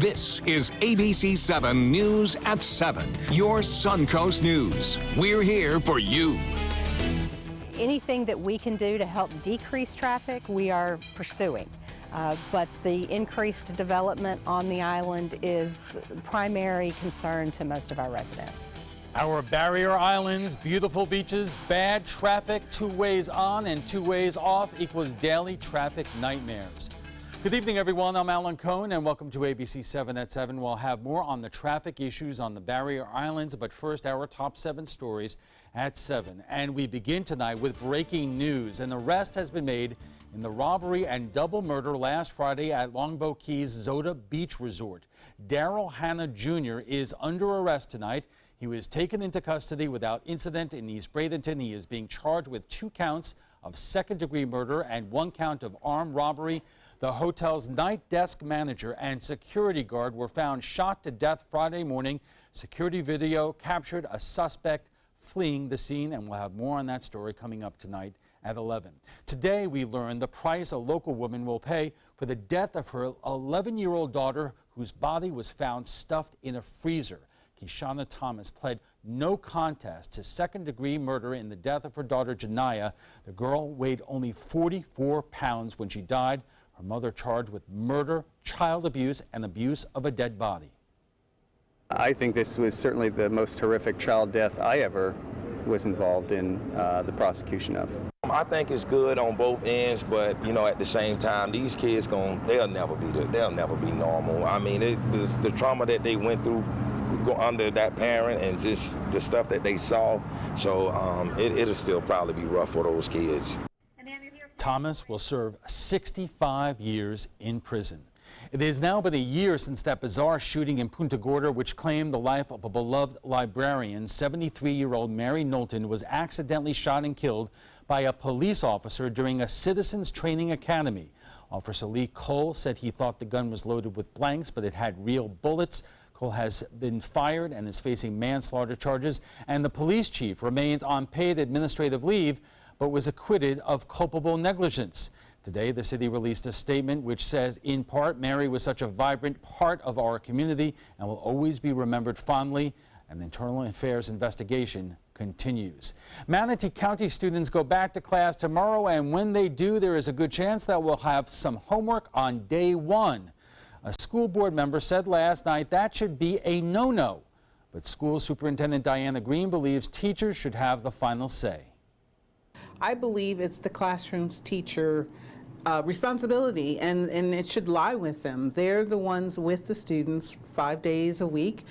This is ABC7 News at 7, your Suncoast News. We're here for you. Anything that we can do to help decrease traffic, we are pursuing. But the increased development on the island is primary concern to most of our residents. Our barrier islands, beautiful beaches, bad traffic, 2 ways on and 2 ways off equals daily traffic nightmares. Good evening, everyone. I'm Alan Cohn, and welcome to ABC 7 at 7. We'll have more on the traffic issues on the barrier islands, but first, our top 7 stories at 7. And we begin tonight with breaking news. An arrest has been made in the robbery and double murder last Friday at Longboat Key's Zoda Beach Resort. Daryl Hanna Jr. is under arrest tonight. He was taken into custody without incident in East Bradenton. He is being charged with 2 counts of second-degree murder and 1 count of armed robbery. The hotel's night desk manager and security guard were found shot to death Friday morning. Security video captured a suspect fleeing the scene, and we'll have more on that story coming up tonight at 11. Today, we learned the price a local woman will pay for the death of her 11-year-old daughter, whose body was found stuffed in a freezer. Kishana Thomas pled no contest to second-degree murder in the death of her daughter, Janiyah. The girl weighed only 44 pounds when she died. Her mother charged with murder, child abuse, and abuse of a dead body. I think this was certainly the most horrific child death I ever was involved in the prosecution of. I think it's good on both ends, but you know, at the same time, these kids they'll never be normal. I mean, the trauma that they went through under that parent and just the stuff that they saw. So it'll still probably be rough for those kids. Thomas will serve 65 years in prison. It has now been a year since that bizarre shooting in Punta Gorda, which claimed the life of a beloved librarian. 73-year-old Mary Knowlton was accidentally shot and killed by a police officer during a citizens training academy. Officer Lee Cole said he thought the gun was loaded with blanks, but it had real bullets. Cole has been fired and is facing manslaughter charges, and the police chief remains on paid administrative leave, but was acquitted of culpable negligence. Today, the city released a statement which says, in part, Mary was such a vibrant part of our community and will always be remembered fondly. An internal affairs investigation continues. Manatee County students go back to class tomorrow, and when they do, there is a good chance that we'll have some homework on day 1. A school board member said last night that should be a no-no, but school superintendent Diana Green believes teachers should have the final say. I believe it's the classroom's teacher responsibility, and it should lie with them. They're the ones with the students 5 days a week.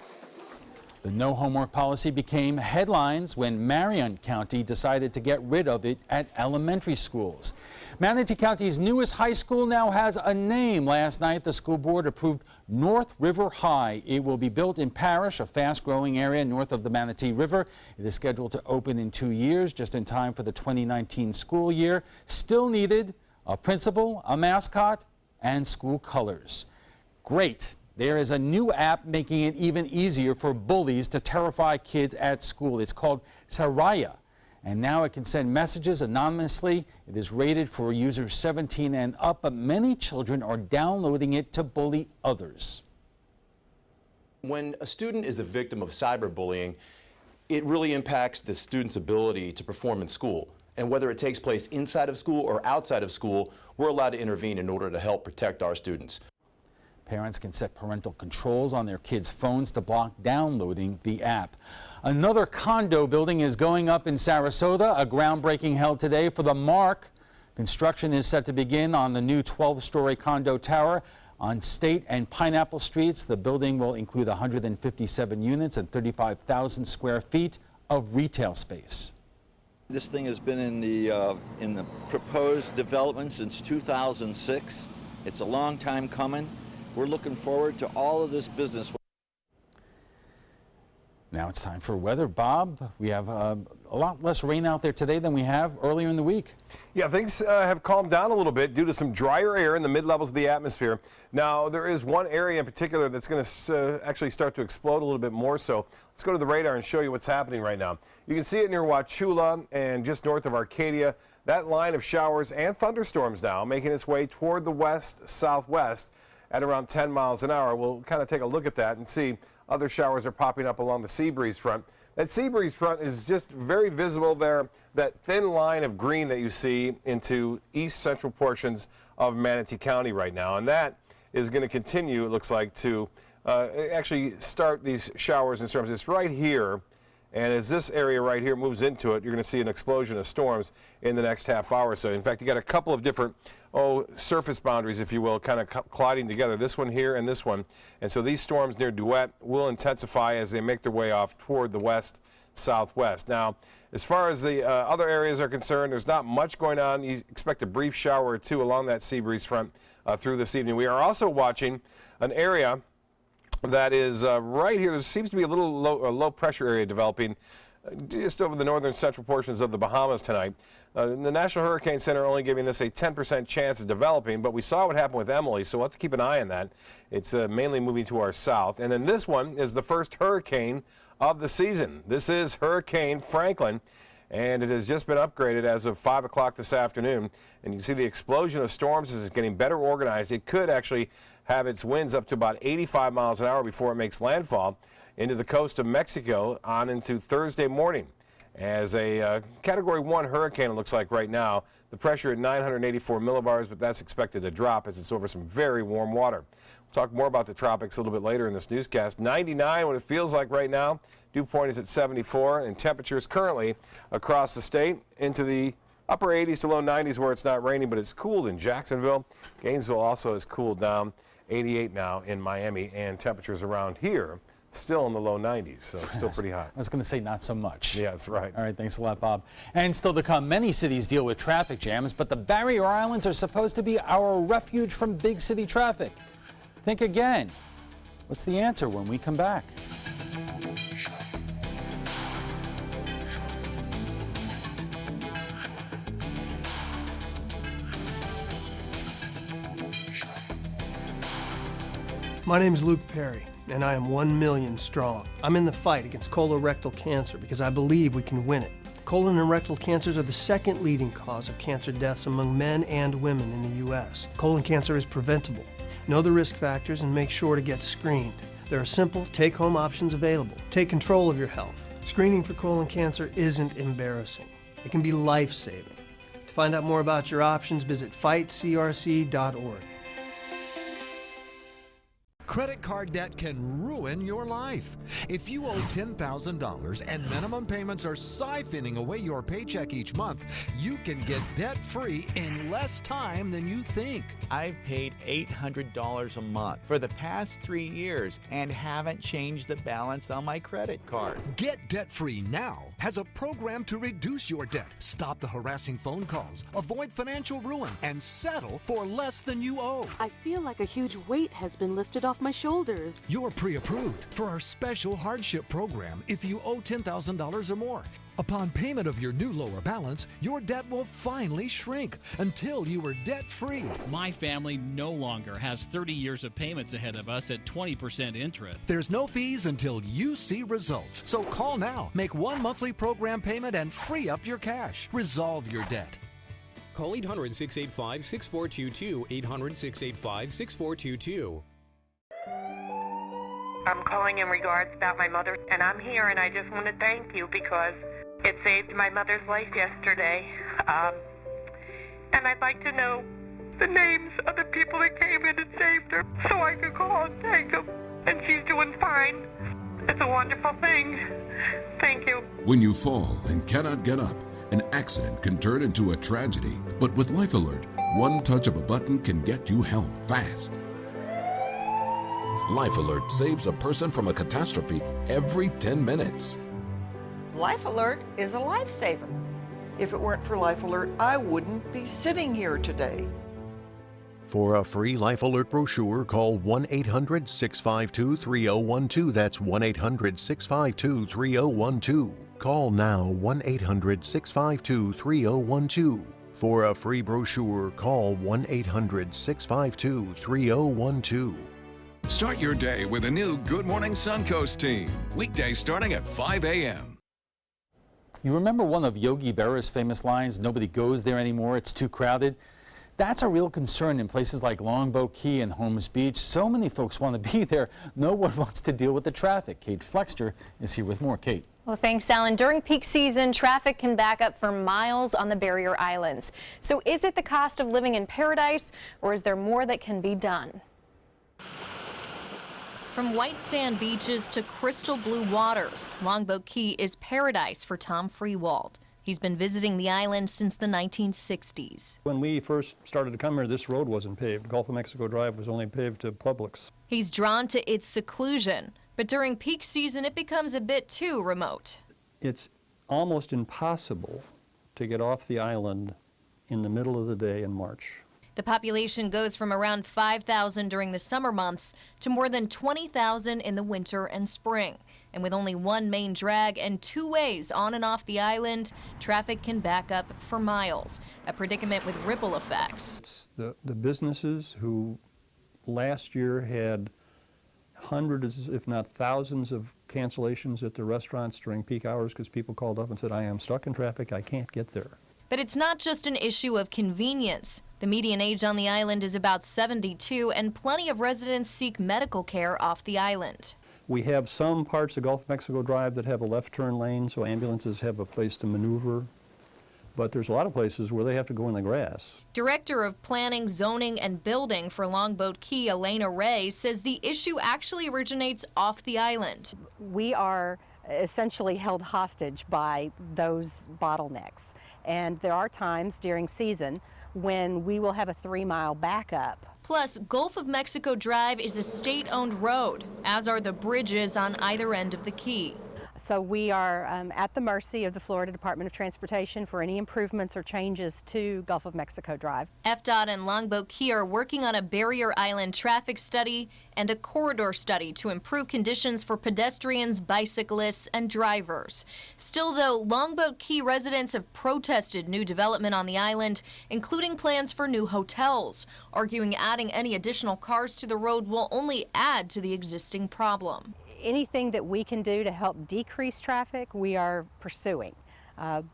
The no homework policy became headlines when Marion County decided to get rid of it at elementary schools. Manatee County's newest high school now has a name. Last night, the school board approved North River High. It will be built in Parrish, a fast-growing area north of the Manatee River. It is scheduled to open in 2 years, just in time for the 2019 school year. Still needed a principal, a mascot, and school colors. Great. There is a new app making it even easier for bullies to terrify kids at school. It's called Saraya, and now it can send messages anonymously. It is rated for users 17 and up, but many children are downloading it to bully others. When a student is a victim of cyberbullying, it really impacts the student's ability to perform in school. And whether it takes place inside of school or outside of school, we're allowed to intervene in order to help protect our students. Parents can set parental controls on their kids' phones to block downloading the app. Another condo building is going up in Sarasota. A groundbreaking held today for the Mark. Construction is set to begin on the new 12-story condo tower on State and Pineapple Streets. The building will include 157 units and 35,000 square feet of retail space. This thing has been in the proposed development since 2006. It's a long time coming. We're looking forward to all of this business. Now it's time for weather. Bob, we have a lot less rain out there today than we have earlier in the week. Yeah, things have calmed down a little bit due to some drier air in the mid-levels of the atmosphere. Now, there is one area in particular that's going to actually start to explode a little bit more so. Let's go to the radar and show you what's happening right now. You can see it near Wauchula and just north of Arcadia. That line of showers and thunderstorms now making its way toward the west-southwest. at around 10 miles an hour. We'll kind of take a look at that and see other showers are popping up along the sea breeze front. That sea breeze front is just very visible there, that thin line of green that you see into east central portions of Manatee County right now. And that is going to continue, it looks like, to actually start these showers and storms. It's right here. And as this area right here moves into it, you're going to see an explosion of storms in the next half hour or so. In fact, you got a couple of different surface boundaries, if you will, kind of colliding together, this one here and this one. And so these storms near Duet will intensify as they make their way off toward the west-southwest. Now, as far as the other areas are concerned, there's not much going on. You expect a brief shower or two along that sea breeze front through this evening. We are also watching an area that is right here. There seems to be a little low pressure area developing just over the northern central portions of the Bahamas tonight. The National Hurricane Center only giving this a 10% chance of developing, but we saw what happened with Emily, so we'll have to keep an eye on that. It's mainly moving to our south. And then this one is the first hurricane of the season. This is Hurricane Franklin, and it has just been upgraded as of 5 o'clock this afternoon. And you can see the explosion of storms as it's getting better organized. It could actually have its winds up to about 85 miles an hour before it makes landfall into the coast of Mexico on into Thursday morning. As a Category 1 hurricane, it looks like right now, the pressure at 984 millibars, but that's expected to drop as it's over some very warm water. We'll talk more about the tropics a little bit later in this newscast. 99, what it feels like right now. Dew point is at 74, and temperatures currently across the state into the upper 80s to low 90s where it's not raining, but it's cooled in Jacksonville. Gainesville also has cooled down. 88 now in Miami, and temperatures around here still in the low 90s, so still pretty hot. I was going to say not so much. Yeah, that's right. All right, thanks a lot, Bob. And still to come, many cities deal with traffic jams, but the barrier islands are supposed to be our refuge from big city traffic. Think again. What's the answer when we come back? My name is Luke Perry, and I am 1 million strong. I'm in the fight against colorectal cancer because I believe we can win it. Colon and rectal cancers are the second leading cause of cancer deaths among men and women in the U.S. Colon cancer is preventable. Know the risk factors and make sure to get screened. There are simple, take-home options available. Take control of your health. Screening for colon cancer isn't embarrassing. It can be life-saving. To find out more about your options, visit fightcrc.org. Credit card debt can ruin your life. If you owe $10,000 and minimum payments are siphoning away your paycheck each month, you can get debt-free in less time than you think. I've paid $800 a month for the past 3 years and haven't changed the balance on my credit card. Get debt-free now has a program to reduce your debt, stop the harassing phone calls, avoid financial ruin, and settle for less than you owe. I feel like a huge weight has been lifted off my shoulders. You're pre-approved for our special hardship program if you owe $10,000 or more. Upon payment of your new lower balance, your debt will finally shrink until you are debt-free. My family no longer has 30 years of payments ahead of us at 20% interest. There's no fees until you see results. So call now, make one monthly program payment, and free up your cash. Resolve your debt. Call 800-685-6422, 800-685-6422. I'm calling in regards about my mother, and I'm here, and I just want to thank you because it saved my mother's life yesterday. And I'd like to know the names of the people that came in and saved her so I could call and thank them. And she's doing fine. It's a wonderful thing. Thank you. When you fall and cannot get up, an accident can turn into a tragedy. But with Life Alert, one touch of a button can get you help fast. Life Alert saves a person from a catastrophe every 10 minutes. Life Alert is a lifesaver. If it weren't for Life Alert, I wouldn't be sitting here today. For a free Life Alert brochure, call 1-800-652-3012. That's 1-800-652-3012. Call now, 1-800-652-3012. For a free brochure, call 1-800-652-3012. Start your day with a new Good Morning Suncoast team. Weekdays starting at 5 a.m. You remember one of Yogi Berra's famous lines, "Nobody goes there anymore, it's too crowded"? That's a real concern in places like Longboat Key and Holmes Beach. So many folks want to be there. No one wants to deal with the traffic. Kate Flexter is here with more. Kate. Well, thanks, Alan. During peak season, traffic can back up for miles on the barrier islands. So is it the cost of living in paradise, or is there more that can be done? From white sand beaches to crystal blue waters, Longboat Key is paradise for Tom Freewald. He's been visiting the island since the 1960s. When we first started to come here, this road wasn't paved. Gulf of Mexico Drive was only paved to Publix. He's drawn to its seclusion, but during peak season, it becomes a bit too remote. It's almost impossible to get off the island in the middle of the day in March. The population goes from around 5,000 during the summer months to more than 20,000 in the winter and spring. And with only one main drag and two ways on and off the island, traffic can back up for miles, a predicament with ripple effects. It's the businesses who last year had hundreds, if not thousands, of cancellations at the restaurants during peak hours because people called up and said, I am stuck in traffic, I can't get there. But it's not just an issue of convenience. The median age on the island is about 72, and plenty of residents seek medical care off the island. We have some parts of Gulf of Mexico Drive that have a left turn lane, so ambulances have a place to maneuver. But there's a lot of places where they have to go in the grass. Director of Planning, Zoning, and Building for Longboat Key, Elena Ray, says the issue actually originates off the island. We are essentially held hostage by those bottlenecks. And there are times during season when we will have a 3-mile backup. Plus, Gulf of Mexico Drive is a state-owned road, as are the bridges on either end of the key. So we are at the mercy of the Florida Department of Transportation for any improvements or changes to Gulf of Mexico Drive. FDOT and Longboat Key are working on a barrier island traffic study and a corridor study to improve conditions for pedestrians, bicyclists, and drivers. Still, though, Longboat Key residents have protested new development on the island, including plans for new hotels, arguing adding any additional cars to the road will only add to the existing problem. Anything that we can do to help decrease traffic, we are pursuing.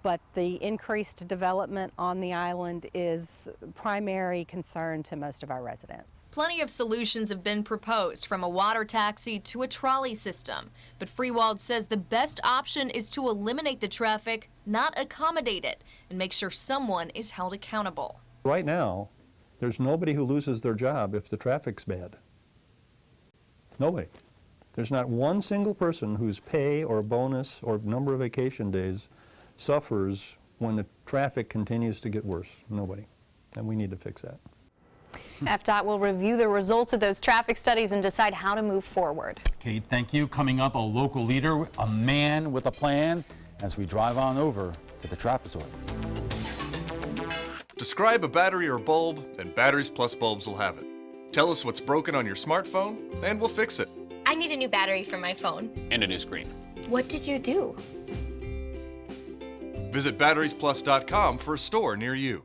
But the increased development on the island is primary concern to most of our residents. Plenty of solutions have been proposed, from a water taxi to a trolley system. But Freewald says the best option is to eliminate the traffic, not accommodate it, and make sure someone is held accountable. Right now, there's nobody who loses their job if the traffic's bad. Nobody. There's not one single person whose pay or bonus or number of vacation days suffers when the traffic continues to get worse. Nobody. And we need to fix that. FDOT will review the results of those traffic studies and decide how to move forward. Kate, thank you. Coming up, a local leader, a man with a plan, as we drive on over to the trapezoid. Describe a battery or bulb, and Batteries Plus bulbs will have it. Tell us what's broken on your smartphone, and we'll fix it. I need a new battery for my phone. And a new screen. What did you do? Visit batteriesplus.com for a store near you.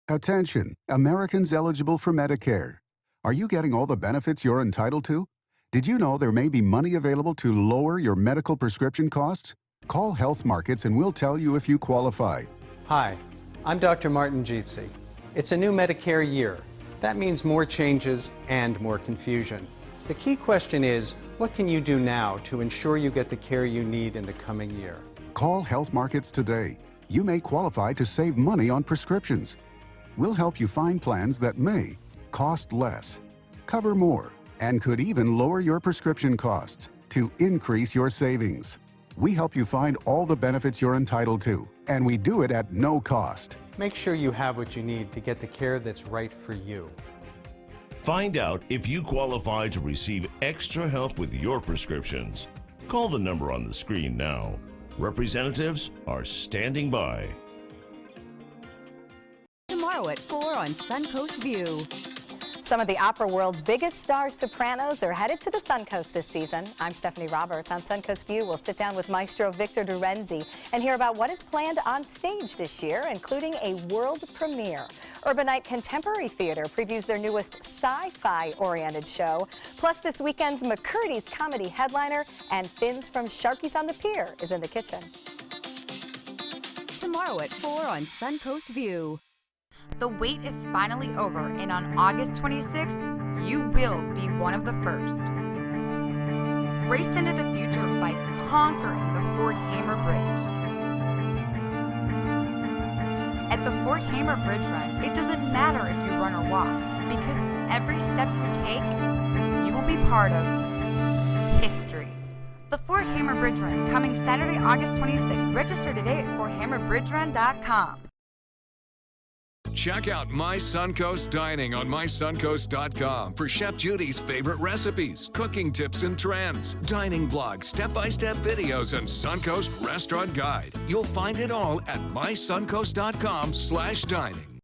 Attention, Americans eligible for Medicare. Are you getting all the benefits you're entitled to? Did you know there may be money available to lower your medical prescription costs? Call Health Markets and we'll tell you if you qualify. Hi, I'm Dr. Martin Jeetzy. It's a new Medicare year. That means more changes and more confusion. The key question is, what can you do now to ensure you get the care you need in the coming year? Call Health Markets today. You may qualify to save money on prescriptions. We'll help you find plans that may cost less, cover more, and could even lower your prescription costs to increase your savings. We help you find all the benefits you're entitled to, and we do it at no cost. Make sure you have what you need to get the care that's right for you. Find out if you qualify to receive extra help with your prescriptions. Call the number on the screen now. Representatives are standing by. Tomorrow at 4 on Suncoast View. Some of the opera world's biggest stars sopranos are headed to the Suncoast this season. I'm Stephanie Roberts. On Suncoast View, we'll sit down with Maestro Victor Durenzi and hear about what is planned on stage this year, including a world premiere. Urbanite Contemporary Theater previews their newest sci-fi-oriented show. Plus, this weekend's McCurdy's comedy headliner and Fins from Sharky's on the Pier is in the kitchen. Tomorrow at 4 on Suncoast View. The wait is finally over, and on August 26th, you will be one of the first. Race into the future by conquering the Fort Hamer Bridge. At the Fort Hamer Bridge Run, it doesn't matter if you run or walk, because every step you take, you will be part of history. The Fort Hamer Bridge Run, coming Saturday, August 26th. Register today at forthamerbridgerun.com. Check out My Suncoast Dining on mysuncoast.com for Chef Judy's favorite recipes, cooking tips and trends, dining blogs, step-by-step videos, and Suncoast Restaurant Guide. You'll find it all at mysuncoast.com/dining.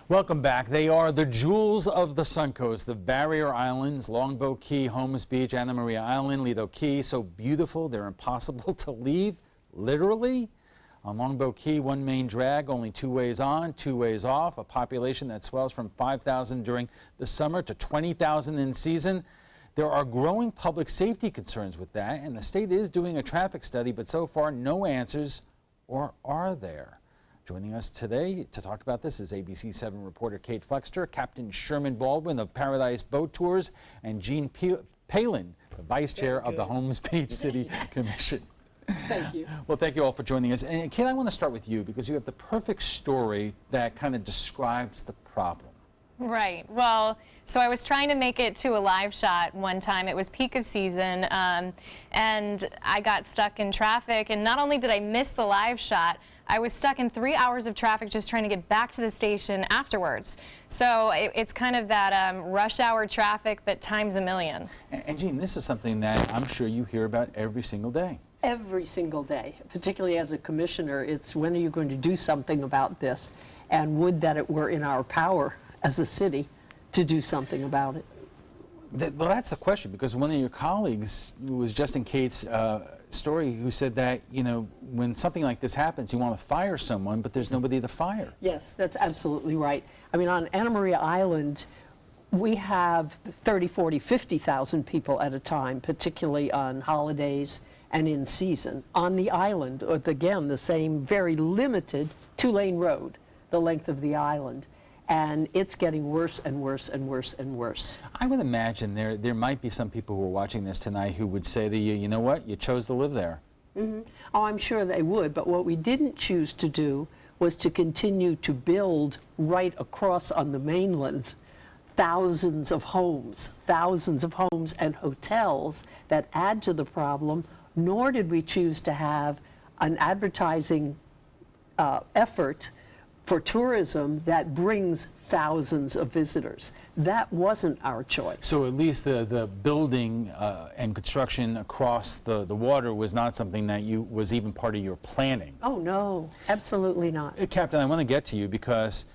Welcome back. They are the jewels of the Suncoast, the barrier islands, Longboat Key, Holmes Beach, Anna Maria Island, Lido Key. So beautiful, they're impossible to leave, literally. On Longboat Key, one main drag, only 2 ways on, 2 ways off, a population that swells from 5,000 during the summer to 20,000 in season. There are growing public safety concerns with that, and the state is doing a traffic study, but so far no answers, or are there? Joining us today to talk about this is ABC7 reporter Kate Flexter, Captain Sherman Baldwin of Paradise Boat Tours, and Jean Palin, the Vice Chair of the Holmes Beach City Commission. Thank you. Well, thank you all for joining us. And Kate, I want to start with you because you have the perfect story that kind of describes the problem. Right. Well, so I was trying to make it to a live shot one time. It was peak of season, and I got stuck in traffic. And not only did I miss the live shot, I was stuck in 3 hours of traffic just trying to get back to the station afterwards. So it's kind of that rush hour traffic, but times a million. And Jean, this is something that I'm sure you hear about every single day. Every single day, particularly as a commissioner, it's when are you going to do something about this? And would that it were in our power as a city to do something about it? Well, that's the question, because one of your colleagues was just in Kate's story who said that, you know, when something like this happens, you want to fire someone, but there's nobody to fire. Yes, that's absolutely right. I mean, on Anna Maria Island, we have 30, 40, 50,000 people at a time, particularly on holidays and in season. On the island, again, the same very limited 2-lane road, the length of the island. And it's getting worse and worse and worse and worse. I would imagine there might be some people who are watching this tonight who would say to you, you know what, you chose to live there. Mm-hmm. Oh, I'm sure they would, but what we didn't choose to do was to continue to build right across on the mainland thousands of homes and hotels that add to the problem, nor did we choose to have an advertising effort for tourism that brings thousands of visitors. That wasn't our choice. So at least the building and construction across the water was not something that was even part of your planning. Oh no, absolutely not. Captain, I want to get to you because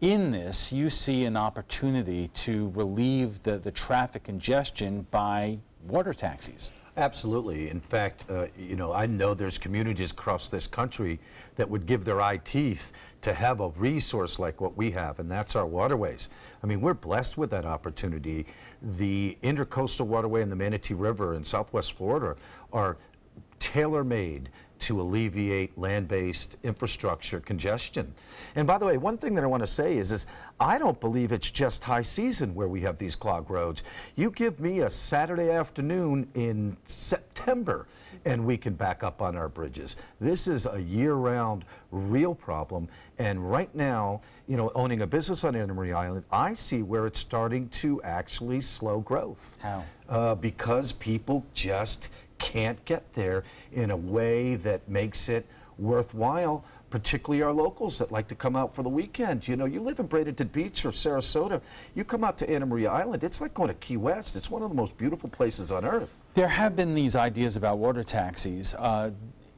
in this you see an opportunity to relieve the traffic congestion by water taxis. Absolutely. In fact, you know, I know there's communities across this country that would give their eye teeth to have a resource like what we have, and that's our waterways. I mean, we're blessed with that opportunity. The Intercoastal Waterway and the Manatee River in Southwest Florida are tailor-made to alleviate land-based infrastructure congestion. And by the way, one thing that I want to say is I don't believe it's just high season where we have these clogged roads. You give me a Saturday afternoon in September and we can back up on our bridges. This is a year-round real problem, and right now, you know, owning a business on Anna Maria Island, I see where it's starting to actually slow growth. How? Because people just can't get there in a way that makes it worthwhile, particularly our locals that like to come out for the weekend. You know, you live in Bradenton Beach or Sarasota, you come out to Anna Maria Island, it's like going to Key West. It's one of the most beautiful places on earth. There have been these ideas about water taxis.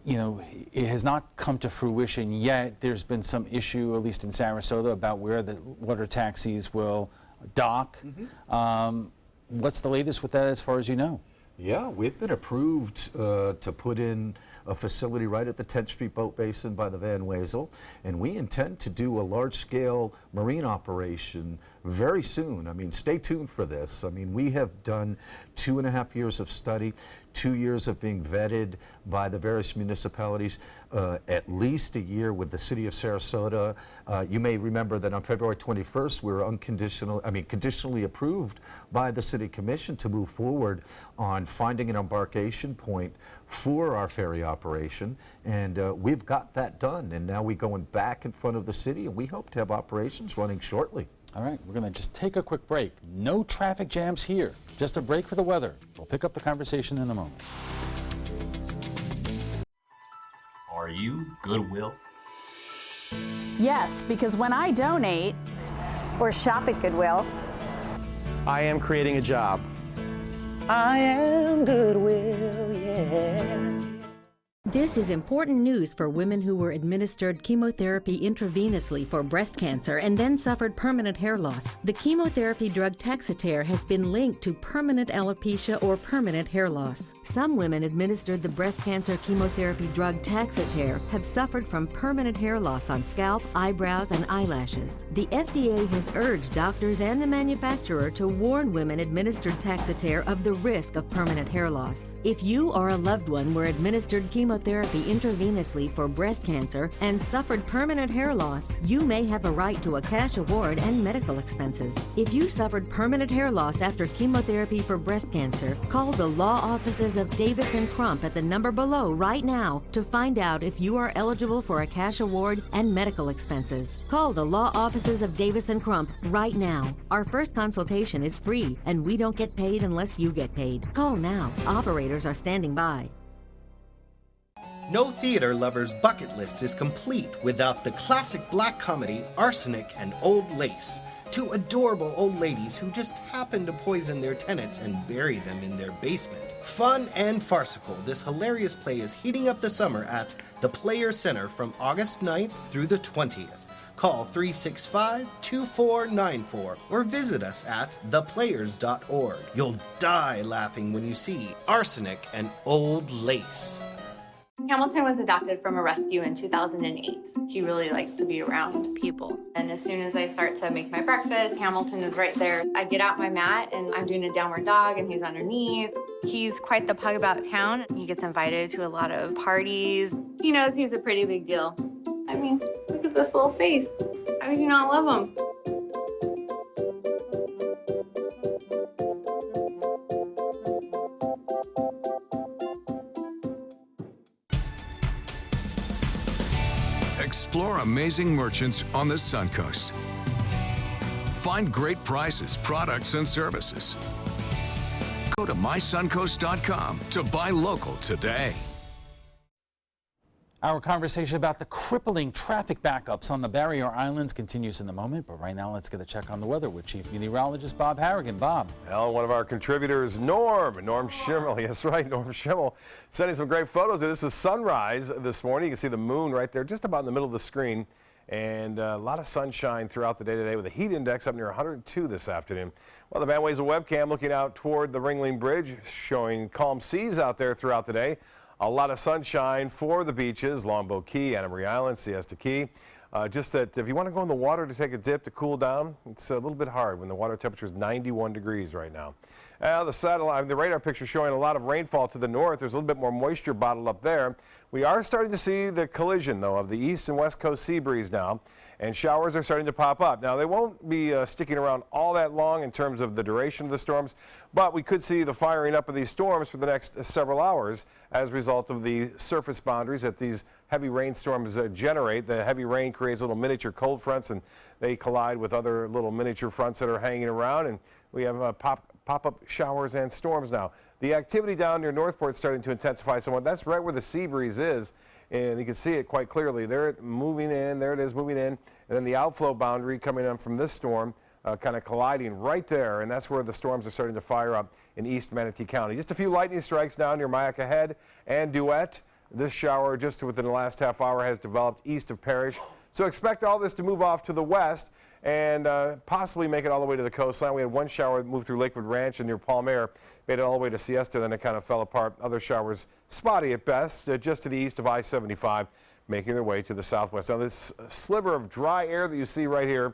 You know, it has not come to fruition yet. There's been some issue, at least in Sarasota, about where the water taxis will dock. Mm-hmm. What's the latest with that as far as you know? Yeah, we've been approved to put in a facility right at the 10th Street Boat Basin by the Van Wezel, and we intend to do a large-scale marine operation very soon. I mean, stay tuned for this. I mean, we have done 2.5 years of study, 2 years of being vetted by the various municipalities, at least a year with the city of Sarasota. You may remember that on February 21st, we were conditionally approved by the city commission to move forward on finding an embarkation point for our ferry operation, and we've got that done, and now we're going back in front of the city, and we hope to have operations running shortly. All right, we're going to just take a quick break. No traffic jams here, just a break for the weather. We'll pick up the conversation in a moment. Are you Goodwill? Yes, because when I donate or shop at Goodwill, I am creating a job. I am Goodwill, yeah. This is important news for women who were administered chemotherapy intravenously for breast cancer and then suffered permanent hair loss. The chemotherapy drug Taxotere has been linked to permanent alopecia or permanent hair loss. Some women administered the breast cancer chemotherapy drug Taxotere have suffered from permanent hair loss on scalp, eyebrows, and eyelashes. The FDA has urged doctors and the manufacturer to warn women administered Taxotere of the risk of permanent hair loss. If you or a loved one were administered chemotherapy intravenously for breast cancer and suffered permanent hair loss, you may have a right to a cash award and medical expenses. If you suffered permanent hair loss after chemotherapy for breast cancer, call the law offices of Davis & Crump at the number below right now to find out if you are eligible for a cash award and medical expenses. Call the law offices of Davis & Crump right now. Our first consultation is free, and we don't get paid unless you get paid. Call now. Operators are standing by. No theater lover's bucket list is complete without the classic black comedy Arsenic and Old Lace. Two adorable old ladies who just happen to poison their tenants and bury them in their basement. Fun and farcical, this hilarious play is heating up the summer at the Players Center from August 9th through the 20th. Call 365-2494 or visit us at theplayers.org. You'll die laughing when you see Arsenic and Old Lace. Hamilton was adopted from a rescue in 2008. He really likes to be around people. And as soon as I start to make my breakfast, Hamilton is right there. I get out my mat and I'm doing a downward dog and he's underneath. He's quite the pug about town. He gets invited to a lot of parties. He knows he's a pretty big deal. I mean, look at this little face. How could you not love him? Explore amazing merchants on the Suncoast. Find great prices, products, and services. Go to mysuncoast.com to buy local today. Our conversation about the crippling traffic backups on the barrier islands continues in a moment, but right now let's get a check on the weather with Chief Meteorologist Bob Harrigan. Bob. Well, one of our contributors, Norm Schimmel, yes, right, Norm Schimmel, sending some great photos. This was sunrise this morning. You can see the moon right there, just about in the middle of the screen, and a lot of sunshine throughout the day today with a heat index up near 102 this afternoon. Well, the Van Wezel webcam looking out toward the Ringling Bridge, showing calm seas out there throughout the day. A lot of sunshine for the beaches, Longboat Key, Anna Maria Island, Siesta Key. Just that if you want to go in the water to take a dip to cool down, it's a little bit hard when the water temperature is 91 degrees right now. The satellite, the radar picture showing a lot of rainfall to the north. There's a little bit more moisture bottled up there. We are starting to see the collision, though, of the east and west coast sea breeze now, and showers are starting to pop up. Now, they won't be sticking around all that long in terms of the duration of the storms, but we could see the firing up of these storms for the next several hours as a result of the surface boundaries that these heavy rainstorms generate. The heavy rain creates little miniature cold fronts, and they collide with other little miniature fronts that are hanging around, and we have pop-up showers and storms now. The activity down near Northport is starting to intensify somewhat. That's right where the sea breeze is, and you can see it quite clearly. There it moving in, there it is moving in, and then the outflow boundary coming in from this storm kind of colliding right there, and that's where the storms are starting to fire up in East Manatee County. Just a few lightning strikes now near Myakka Head and Duet. This shower just within the last half hour has developed east of Parrish. So expect all this to move off to the west and possibly make it all the way to the coastline. We had one shower move through Lakewood Ranch and near Palmair, made it all the way to Siesta, then it kind of fell apart. Other showers spotty at best, just to the east of I-75, making their way to the southwest. Now this sliver of dry air that you see right here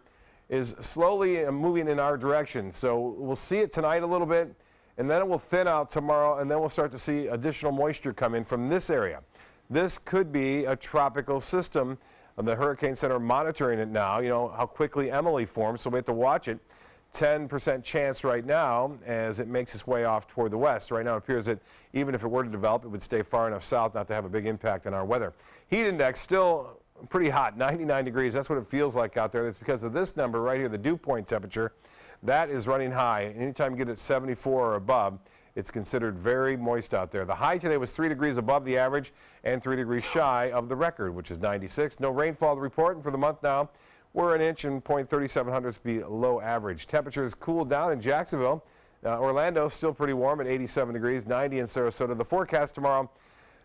is slowly moving in our direction. So we'll see it tonight a little bit, and then it will thin out tomorrow, and then we'll start to see additional moisture come in from this area. This could be a tropical system. The Hurricane Center monitoring it now, you know, how quickly Emily forms, so we have to watch it. 10% chance right now as it makes its way off toward the west. Right now it appears that even if it were to develop, it would stay far enough south not to have a big impact on our weather. Heat index still pretty hot, 99 degrees. That's what it feels like out there. That's because of this number right here, the dew point temperature. That is running high. Anytime you get it 74 or above, it's considered very moist out there. The high today was 3 degrees above the average and 3 degrees shy of the record, which is 96. No rainfall to report, and for the month now, we're an inch and 0.37 below average. Temperatures cooled down in Jacksonville. Orlando still pretty warm at 87 degrees, 90 in Sarasota. The forecast tomorrow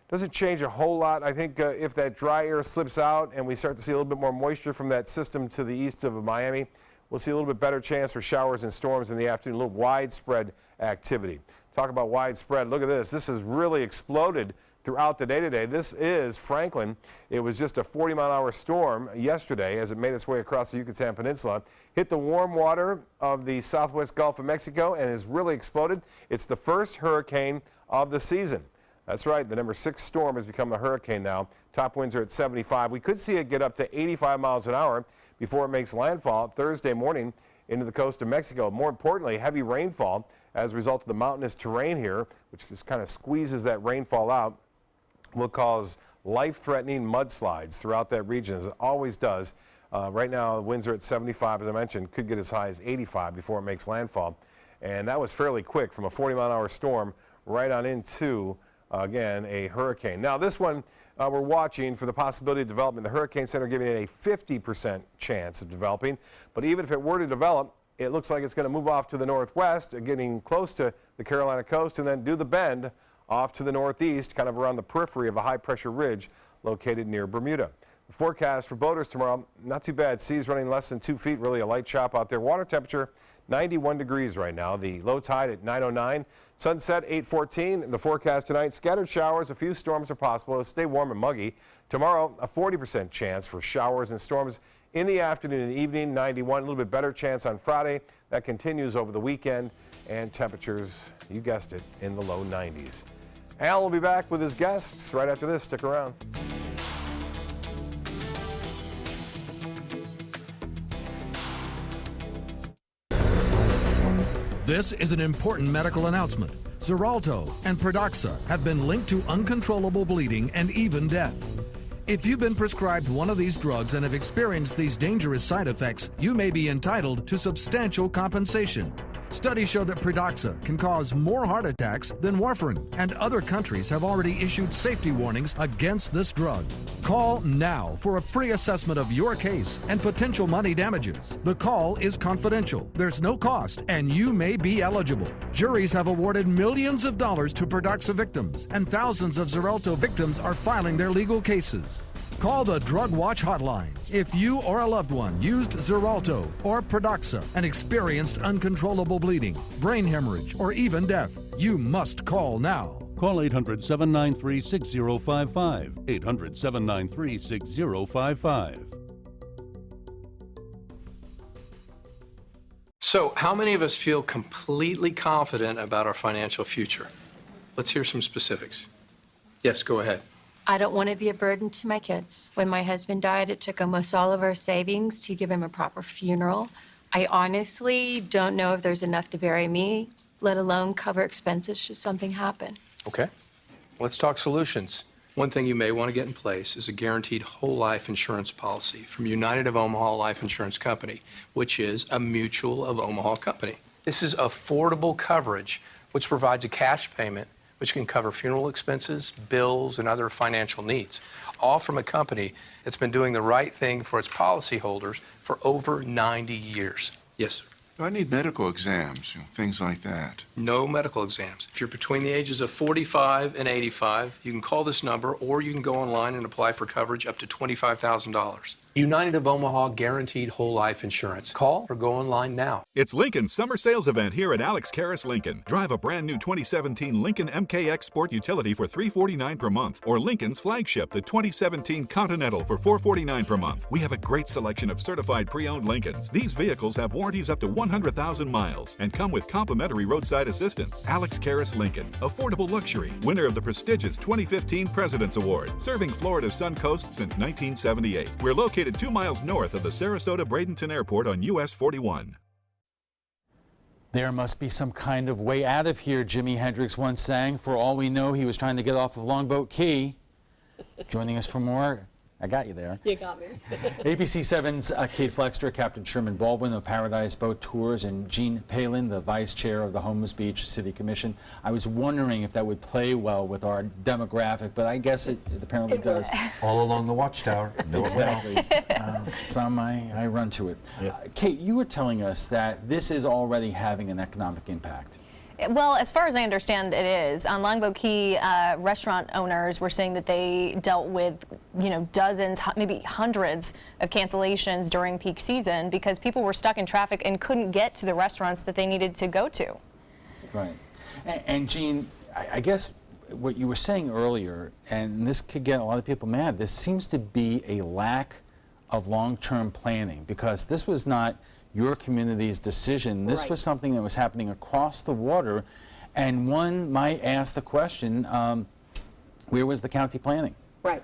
doesn't change a whole lot. I think if that dry air slips out and we start to see a little bit more moisture from that system to the east of Miami, we'll see a little bit better chance for showers and storms in the afternoon, a little widespread activity. Talk about widespread. Look at this. This has really exploded throughout the day today. This is Franklin. It was just a 40-mile-an-hour storm yesterday as it made its way across the Yucatan Peninsula, hit the warm water of the southwest Gulf of Mexico, and has really exploded. It's the first hurricane of the season. That's right, the number 6 storm has become a hurricane now. Top winds are at 75. We could see it get up to 85 miles an hour before it makes landfall Thursday morning into the coast of Mexico. More importantly, heavy rainfall as a result of the mountainous terrain here, which just kind of squeezes that rainfall out, will cause life-threatening mudslides throughout that region, as it always does. Right now, the winds are at 75, as I mentioned, could get as high as 85 before it makes landfall. And that was fairly quick from a 40-mile-an-hour storm right on into, again, a hurricane. Now, this one we're watching for the possibility of development. The Hurricane Center giving it a 50% chance of developing. But even if it were to develop, it looks like it's going to move off to the northwest, getting close to the Carolina coast, and then do the bend off to the northeast, kind of around the periphery of a high-pressure ridge located near Bermuda. The forecast for boaters tomorrow, not too bad. Seas running less than 2 feet, really a light chop out there. Water temperature, 91 degrees right now. The low tide at 9:09. Sunset, 8:14. The forecast tonight, scattered showers, a few storms are possible. It'll stay warm and muggy. Tomorrow, a 40% chance for showers and storms in the afternoon and evening, 91. A little bit better chance on Friday. That continues over the weekend. And temperatures, you guessed it, in the low 90s. Al will be back with his guests right after this. Stick around. This is an important medical announcement. Xarelto and Pradaxa have been linked to uncontrollable bleeding and even death. If you've been prescribed one of these drugs and have experienced these dangerous side effects, you may be entitled to substantial compensation. Studies show that Pradaxa can cause more heart attacks than warfarin, and other countries have already issued safety warnings against this drug. Call now for a free assessment of your case and potential money damages. The call is confidential, there's no cost, and you may be eligible. Juries have awarded millions of dollars to Pradaxa victims, and thousands of Xarelto victims are filing their legal cases. Call the Drug Watch hotline if you or a loved one used Xarelto or Pradaxa and experienced uncontrollable bleeding, brain hemorrhage, or even death. You must call now. Call 800-793-6055. 800-793-6055. So, how many of us feel completely confident about our financial future? Let's hear some specifics. Yes, go ahead. I don't want to be a burden to my kids. When my husband died, it took almost all of our savings to give him a proper funeral. I honestly don't know if there's enough to bury me, let alone cover expenses should something happen. Okay. Let's talk solutions. One thing you may want to get in place is a guaranteed whole life insurance policy from United of Omaha Life Insurance Company, which is a Mutual of Omaha company. This is affordable coverage, which provides a cash payment which can cover funeral expenses, bills, and other financial needs, all from a company that's been doing the right thing for its policyholders for over 90 years. Yes, sir. Do I need medical exams, things like that? No medical exams. If you're between the ages of 45 and 85, you can call this number, or you can go online and apply for coverage up to $25,000. United of Omaha guaranteed whole life insurance. Call or go online now. It's Lincoln's summer sales event here at Alex Karras Lincoln. Drive a brand new 2017 Lincoln MKX Sport Utility for $349 per month, or Lincoln's flagship, the 2017 Continental, for $449 per month. We have a great selection of certified pre-owned Lincolns. These vehicles have warranties up to 100,000 miles and come with complimentary roadside assistance. Alex Karras Lincoln, affordable luxury, winner of the prestigious 2015 President's Award, serving Florida's Sun Coast since 1978. We're located 2 miles north of the Sarasota-Bradenton Airport on US 41. There must be some kind of way out of here, Jimi Hendrix once sang. For all we know, he was trying to get off of Longboat Key. Joining us for more, I got you there. You got me. ABC7's Kate Flexter, Captain Sherman Baldwin of Paradise Boat Tours, and Gene Palin, the Vice Chair of the Homeless Beach City Commission. I was wondering if that would play well with our demographic, but I guess it apparently does. All along the watchtower. Exactly. It's on I run to it. Kate, you were telling us that this is already having an economic impact. Well, as far as I understand, it is. On Longboat Key, restaurant owners were saying that they dealt with, dozens, maybe hundreds of cancellations during peak season because people were stuck in traffic and couldn't get to the restaurants that they needed to go to. Right. And Gene, I guess what you were saying earlier, and this could get a lot of people mad, this seems to be a lack of long-term planning, because this was not your community's decision. This was something that was happening across the water, and one might ask the question, where was the county planning? Right.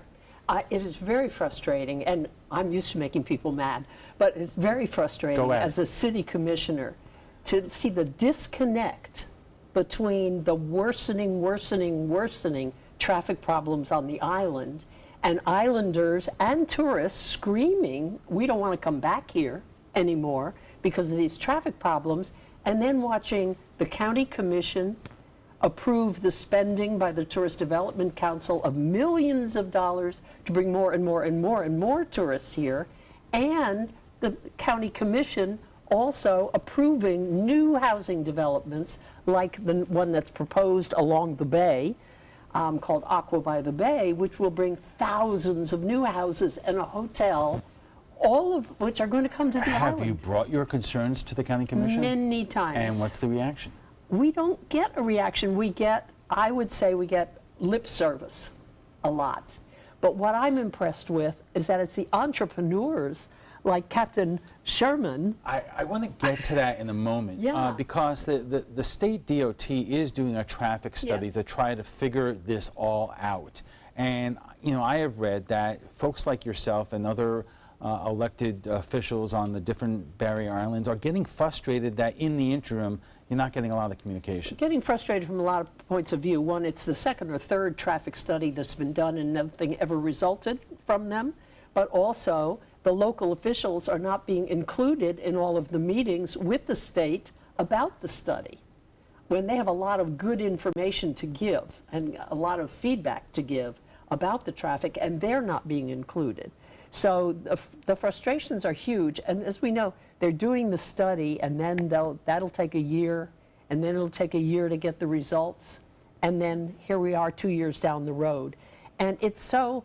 It is very frustrating, and I'm used to making people mad, but it's very frustrating as a city commissioner to see the disconnect between the worsening traffic problems on the island and islanders and tourists screaming, we don't want to come back here anymore because of these traffic problems, and then watching the county commission approve the spending by the Tourist Development Council of millions of dollars to bring more and more and more and more tourists here, and the county commission also approving new housing developments like the one that's proposed along the bay, called Aqua by the Bay, which will bring thousands of new houses and a hotel, all of which are going to come to the island. Have you brought your concerns to the county commission? Many times. And what's the reaction? We don't get a reaction. We get, I would say we get lip service a lot. But what I'm impressed with is that it's the entrepreneurs like Captain Sherman. I want to get to that in a moment, because the state DOT is doing a traffic study to try to figure this all out. And, I have read that folks like yourself and other elected officials on the different barrier islands are getting frustrated that in the interim, you're not getting a lot of communication. Getting frustrated from a lot of points of view. One, it's the second or third traffic study that's been done and nothing ever resulted from them. But also, the local officials are not being included in all of the meetings with the state about the study, when they have a lot of good information to give and a lot of feedback to give about the traffic, and they're not being included. So the frustrations are huge, and as we know, they're doing the study, and then that'll take a year, and then it'll take a year to get the results, and then here we are 2 years down the road. And it's so,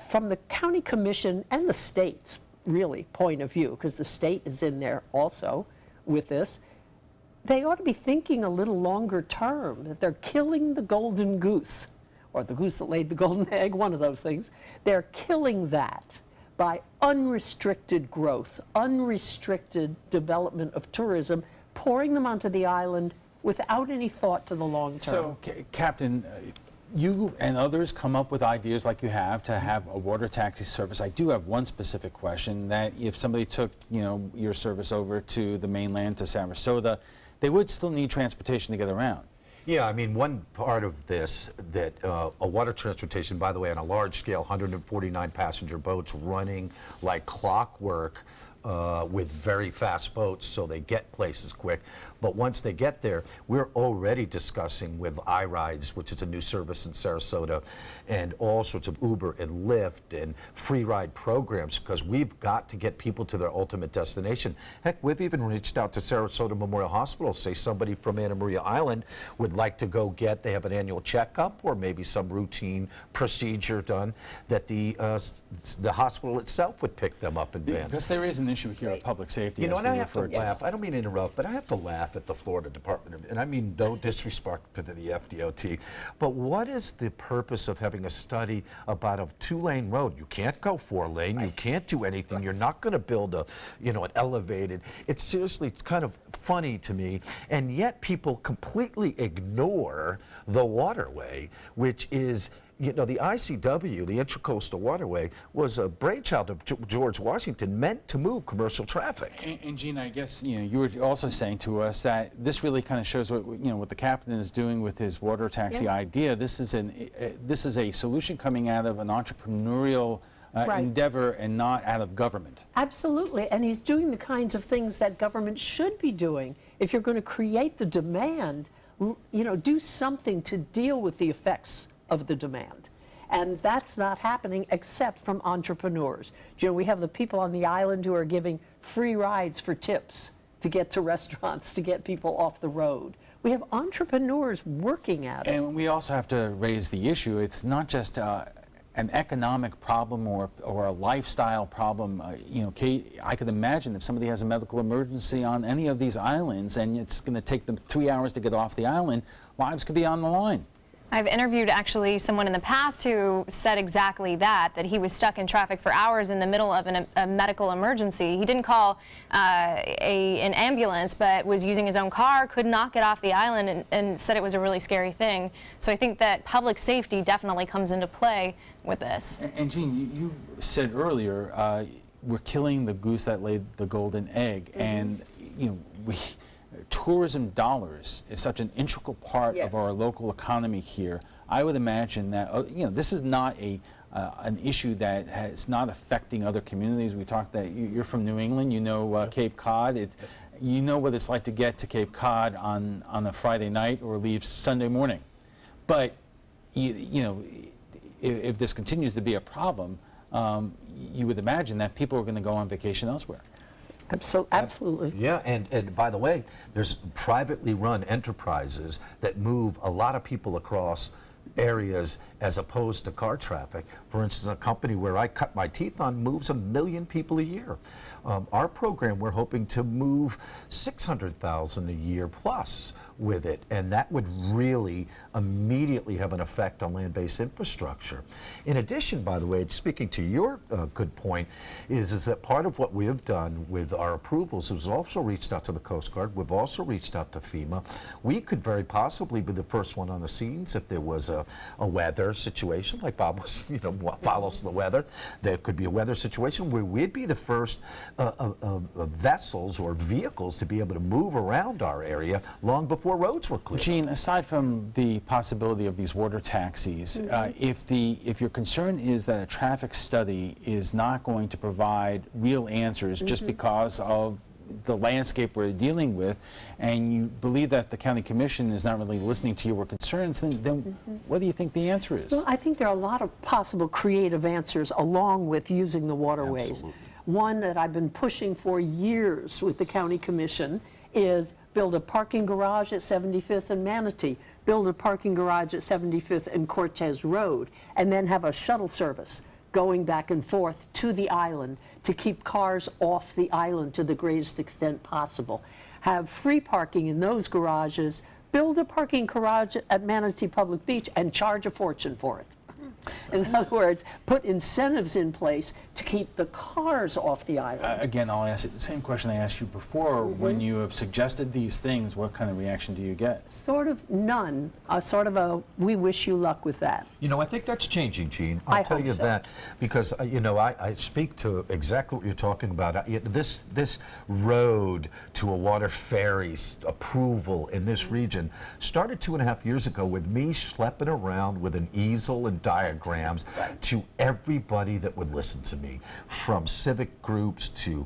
from the county commission and the state's really point of view, because the state is in there also with this, they ought to be thinking a little longer term, that they're killing the golden goose, or the goose that laid the golden egg, one of those things. They're killing that by unrestricted growth, unrestricted development of tourism, pouring them onto the island without any thought to the long term. So, Captain, you and others come up with ideas like you have to have a water taxi service. I do have one specific question, that if somebody took, your service over to the mainland, to Sarasota, they would still need transportation to get around. Yeah, I mean, one part of this, that a water transportation, by the way, on a large scale, 149 passenger boats running like clockwork, with very fast boats so they get places quick. But once they get there, we're already discussing with iRides, which is a new service in Sarasota, and all sorts of Uber and Lyft and free ride programs, because we've got to get people to their ultimate destination. Heck, we've even reached out to Sarasota Memorial Hospital, say somebody from Anna Maria Island would like to go get, they have an annual checkup or maybe some routine procedure done, that the hospital itself would pick them up in advance. Because there is an issue here of public safety. You know, as and I we have to referred laugh. I don't mean to interrupt, but I have to laugh at the Florida Department of, and I mean no disrespect to the FDOT, but what is the purpose of having a study about a 2-lane road? You can't go 4-lane. You can't do anything. You're not going to build a, you know, an elevated. It's seriously, it's kind of funny to me, and yet people completely ignore the waterway, which is, you know, the ICW, the Intracoastal Waterway, was a brainchild of George Washington, meant to move commercial traffic. And Gene, I guess, you know, you were also saying to us that this really kind of shows what, you know, what the captain is doing with his water taxi idea. This is a solution coming out of an entrepreneurial endeavor and not out of government. Absolutely, and he's doing the kinds of things that government should be doing. If you're going to create the demand, you know, do something to deal with the effects of the demand. And that's not happening except from entrepreneurs. You know, we have the people on the island who are giving free rides for tips to get to restaurants, to get people off the road. We have entrepreneurs working at it. And we also have to raise the issue. It's not just an economic problem or a lifestyle problem. You know, Kate, I could imagine if somebody has a medical emergency on any of these islands and it's going to take them 3 hours to get off the island, lives could be on the line. I've interviewed actually someone in the past who said exactly that he was stuck in traffic for hours in the middle of a medical emergency. He didn't call an ambulance, but was using his own car, could not get off the island, and said it was a really scary thing. So I think that public safety definitely comes into play with this. And Gene, you said earlier, we're killing the goose that laid the golden egg, and you know, tourism dollars is such an integral part of our local economy here. I would imagine that you know, this is not an issue that is not affecting other communities. We talked that you're from New England, you know Cape Cod. You know what it's like to get to Cape Cod on a Friday night or leave Sunday morning. But you know, if this continues to be a problem, you would imagine that people are going to go on vacation elsewhere. Absolutely. Yeah, and by the way, there's privately run enterprises that move a lot of people across areas as opposed to car traffic. For instance, a company where I cut my teeth on moves 1 million people a year. Our program, we're hoping to move 600,000 a year plus with it, and that would really immediately have an effect on land-based infrastructure. In addition, by the way, speaking to your good point, is that part of what we have done with our approvals is also reached out to the Coast Guard. We've also reached out to FEMA. We could very possibly be the first one on the scenes if there was a weather situation, like Bob was, you know, follows the weather. There could be a weather situation where we'd be the first vessels or vehicles to be able to move around our area long before roads were clear. Gene, aside from the possibility of these water taxis, if your concern is that a traffic study is not going to provide real answers just because of the landscape we're dealing with, and you believe that the county commission is not really listening to your concerns, then what do you think the answer is? Well, I think there are a lot of possible creative answers along with using the waterways. Absolutely. One that I've been pushing for years with the county commission is build a parking garage at 75th and Manatee, build a parking garage at 75th and Cortez Road, and then have a shuttle service going back and forth to the island to keep cars off the island to the greatest extent possible. Have free parking in those garages, build a parking garage at Manatee Public Beach and charge a fortune for it. In other words, put incentives in place to keep the cars off the island. Again, I'll ask you the same question I asked you before. When you have suggested these things, what kind of reaction do you get? Sort of none. Sort of a, we wish you luck with that. You know, I think that's changing, Gene. I'll tell you that, because, you know, I speak to exactly what you're talking about. This road to a water ferry approval in this region started 2.5 years ago with me schlepping around with an easel and diagram diagrams to everybody that would listen to me, from civic groups to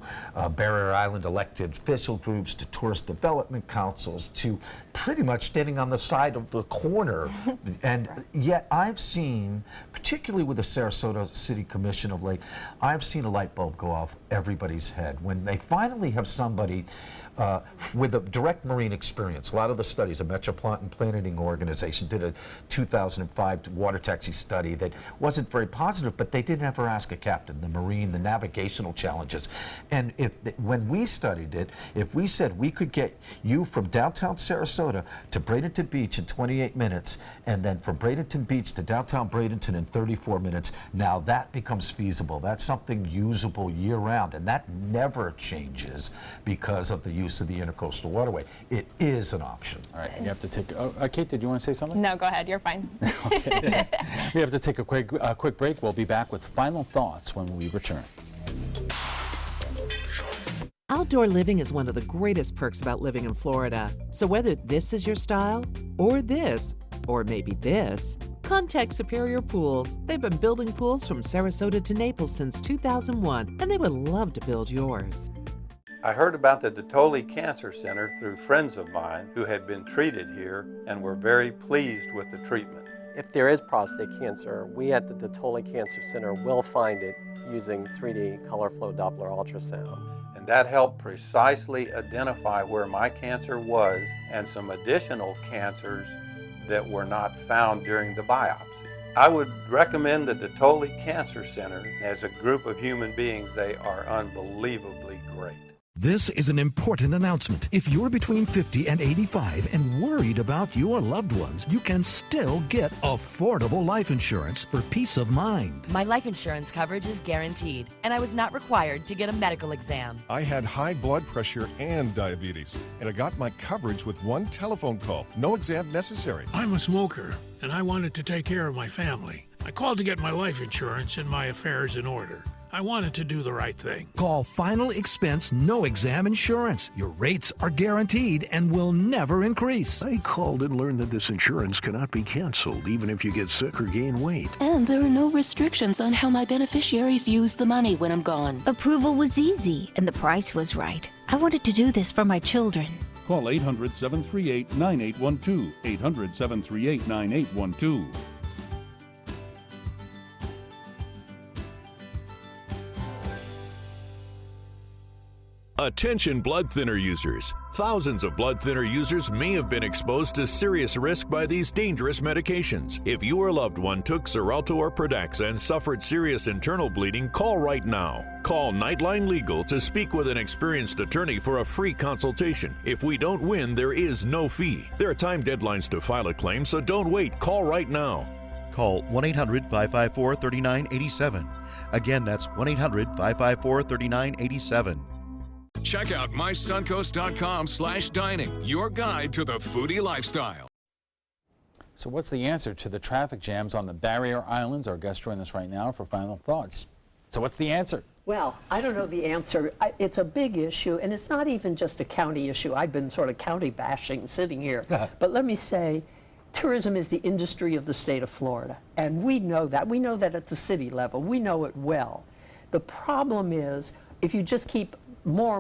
Barrier Island elected official groups to tourist development councils to pretty much standing on the side of the corner. And yet I've seen, particularly with the Sarasota City Commission of late, I've seen a light bulb go off everybody's head when they finally have somebody with a direct marine experience. A lot of the studies, a Metropolitan Planning Organization did a 2005 water taxi study that wasn't very positive, but they didn't ever ask a captain, the marine, the navigational challenges. And when we studied it, if we said we could get you from downtown Sarasota to Bradenton Beach in 28 minutes, and then from Bradenton Beach to downtown Bradenton in 34 minutes, now that becomes feasible. That's something usable year-round, and that never changes because of the use of the Intercoastal Waterway. It is an option. All right, you have to take. Kate, did you want to say something? No, go ahead. You're fine. Okay. We have to take a quick break. We'll be back with final thoughts when we return. Outdoor living is one of the greatest perks about living in Florida. So whether this is your style, or this, or maybe this, contact Superior Pools. They've been building pools from Sarasota to Naples since 2001, and they would love to build yours. I heard about the Dotoli Cancer Center through friends of mine who had been treated here and were very pleased with the treatment. If there is prostate cancer, we at the Dotoli Cancer Center will find it using 3D color flow Doppler ultrasound. And that helped precisely identify where my cancer was and some additional cancers that were not found during the biopsy. I would recommend the Dotoli Cancer Center. As a group of human beings, they are unbelievably great. This is an important announcement. If you're between 50 and 85 and worried about your loved ones, you can still get affordable life insurance for peace of mind. My life insurance coverage is guaranteed, and I was not required to get a medical exam. I had high blood pressure and diabetes, and I got my coverage with one telephone call. No exam necessary. I'm a smoker, and I wanted to take care of my family. I called to get my life insurance and my affairs in order. I wanted to do the right thing. Call Final Expense No Exam Insurance. Your rates are guaranteed and will never increase. I called and learned that this insurance cannot be canceled even if you get sick or gain weight. And there are no restrictions on how my beneficiaries use the money when I'm gone. Approval was easy and the price was right. I wanted to do this for my children. Call 800-738-9812. 800-738-9812. Attention blood thinner users. Thousands of blood thinner users may have been exposed to serious risk by these dangerous medications. If your loved one took Xarelto or Pradaxa and suffered serious internal bleeding, call right now. Call Nightline Legal to speak with an experienced attorney for a free consultation. If we don't win, there is no fee. There are time deadlines to file a claim, so don't wait. Call right now. Call 1-800-554-3987. Again, that's 1-800-554-3987. Check out mysuncoast.com/dining, your guide to the foodie lifestyle. So what's the answer to the traffic jams on the barrier islands? Our guests join us right now for final thoughts. So what's the answer? Well, I don't know the answer. It's a big issue, and it's not even just a county issue. I've been sort of county bashing sitting here. But let me say, tourism is the industry of the state of Florida, and we know that. We know that at the city level. We know it well. The problem is, if you just keep more,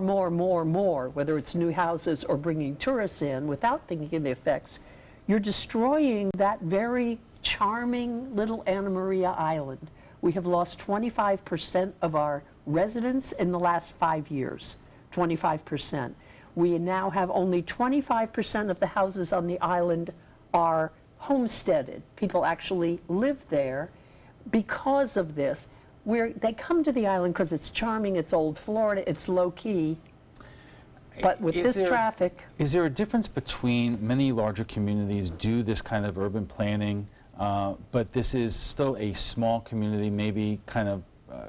whether it's new houses or bringing tourists in without thinking of the effects, you're destroying that very charming little Anna Maria Island. We have lost 25% of our residents in the last 5 years, 25%. We now have only 25% of the houses on the island are homesteaded. People actually live there because of this. They come to the island because it's charming, it's old Florida, it's low-key, but with traffic... Is there a difference between many larger communities do this kind of urban planning, but this is still a small community, maybe kind of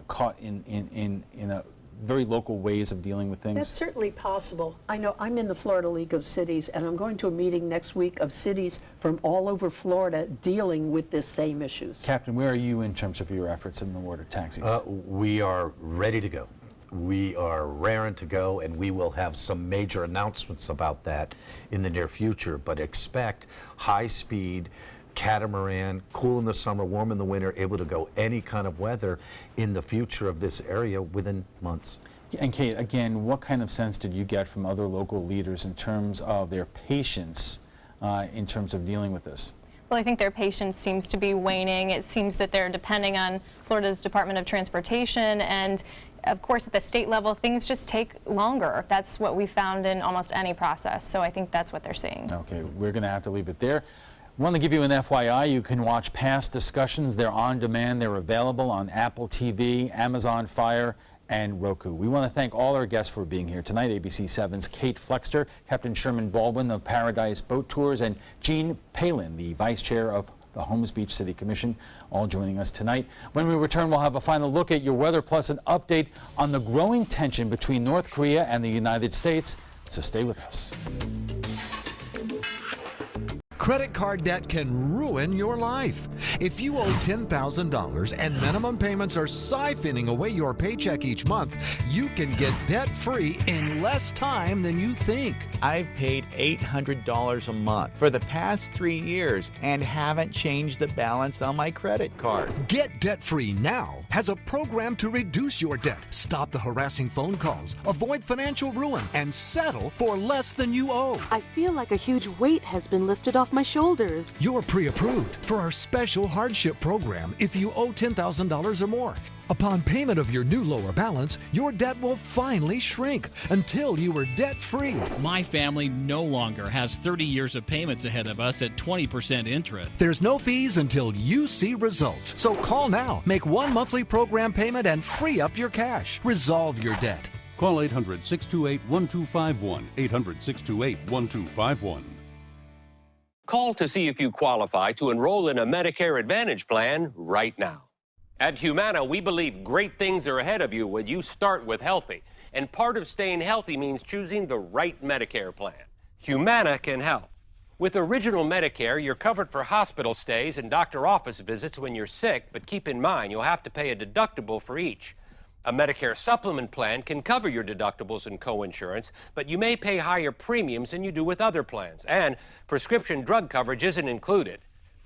caught in a very local ways of dealing with things? That's certainly possible. I know I'm in the Florida League of Cities, and I'm going to a meeting next week of cities from all over Florida dealing with this same issues. Captain, where are you in terms of your efforts in the water taxis? We are ready to go. We are raring to go, and we will have some major announcements about that in the near future, but expect high-speed catamaran, cool in the summer, warm in the winter, able to go any kind of weather in the future of this area within months. And Kate, again, what kind of sense did you get from other local leaders in terms of their patience in terms of dealing with this? Well, I think their patience seems to be waning. It seems that they're depending on Florida's Department of Transportation, and of course at the state level things just take longer. That's what we found in almost any process, so I think that's what they're seeing. Okay, we're going to have to leave it there. I want to give you an FYI. You can watch past discussions. They're on demand. They're available on Apple TV, Amazon Fire, and Roku. We want to thank all our guests for being here tonight. ABC7's Kate Flexter, Captain Sherman Baldwin of Paradise Boat Tours, and Jean Palin, the Vice Chair of the Holmes Beach City Commission, all joining us tonight. When we return, we'll have a final look at your weather plus an update on the growing tension between North Korea and the United States. So stay with us. Credit card debt can ruin your life. If you owe $10,000 and minimum payments are siphoning away your paycheck each month, you can get debt-free in less time than you think. I've paid $800 a month for the past 3 years and haven't changed the balance on my credit card. Get debt-free now has a program to reduce your debt, stop the harassing phone calls, avoid financial ruin, and settle for less than you owe. I feel like a huge weight has been lifted off my shoulders. You're pre-approved for our special hardship program if you owe $10,000 or more. Upon payment of your new lower balance, your debt will finally shrink until you are debt-free. My family no longer has 30 years of payments ahead of us at 20% interest. There's no fees until you see results. So call now, make one monthly program payment, and free up your cash. Resolve your debt. Call 800-628-1251, 800-628-1251. Call to see if you qualify to enroll in a Medicare Advantage plan right now. At Humana, we believe great things are ahead of you when you start with healthy. And part of staying healthy means choosing the right Medicare plan. Humana can help. With Original Medicare, you're covered for hospital stays and doctor office visits when you're sick, but keep in mind you'll have to pay a deductible for each. A Medicare supplement plan can cover your deductibles and coinsurance, but you may pay higher premiums than you do with other plans, and prescription drug coverage isn't included.